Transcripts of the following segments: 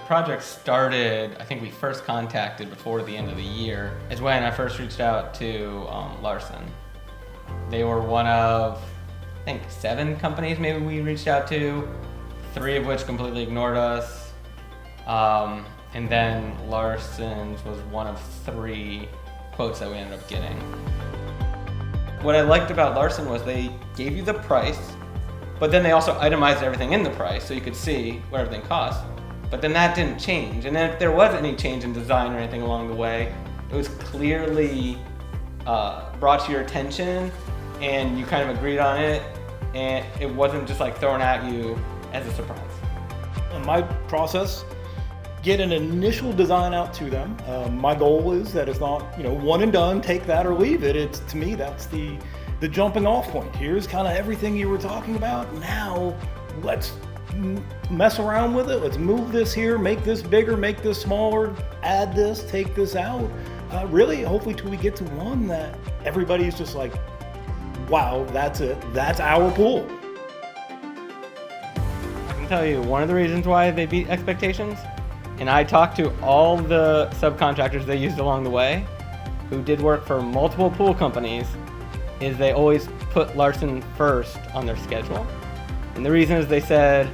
project started, I think we first contacted before the end of the year, is when I first reached out to Larsen. They were one of, I think, 7 companies maybe we reached out to, 3 of which completely ignored us. And then Larsen's was one of 3 quotes that we ended up getting. What I liked about Larsen was they gave you the price, but then they also itemized everything in the price so you could see what everything cost. But then that didn't change. And then if there was any change in design or anything along the way, it was clearly brought to your attention and you kind of agreed on it, and it wasn't just like thrown at you as a surprise. In my process, get an initial design out to them. My goal is that it's not, one and done, take that or leave it. It's, to me, that's the jumping off point. Here's kind of everything you were talking about. Now let's mess around with it. Let's move this here, make this bigger, make this smaller, add this, take this out. Really, hopefully till we get to one that everybody's just like, wow, that's it. That's our pool. I can tell you one of the reasons why they beat expectations, and I talked to all the subcontractors they used along the way who did work for multiple pool companies, is they always put Larsen first on their schedule. And the reason is they said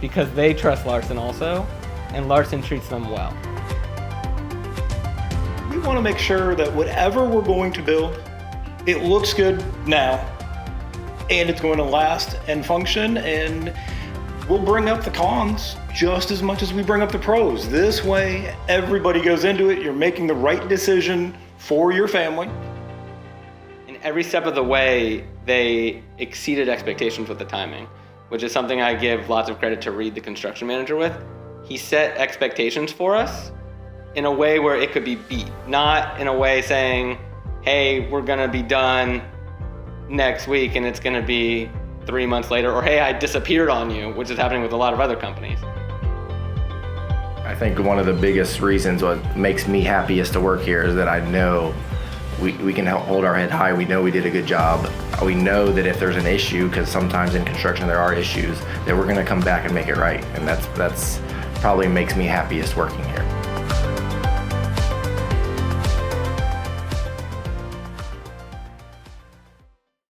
because they trust Larsen also, and Larsen treats them well. We want to make sure that whatever we're going to build, it looks good now, and it's going to last and function, and we'll bring up the cons just as much as we bring up the pros. This way, everybody goes into it, you're making the right decision for your family. And every step of the way, they exceeded expectations with the timing, which is something I give lots of credit to Reed, the construction manager, with. He set expectations for us in a way where it could be beat, not in a way saying, hey, we're gonna be done next week and it's gonna be 3 months later, or hey, I disappeared on you, which is happening with a lot of other companies. I think one of the biggest reasons what makes me happiest to work here is that I know we can hold our head high. We know we did a good job. We know that if there's an issue, because sometimes in construction there are issues, that we're gonna come back and make it right. And that's probably makes me happiest working here.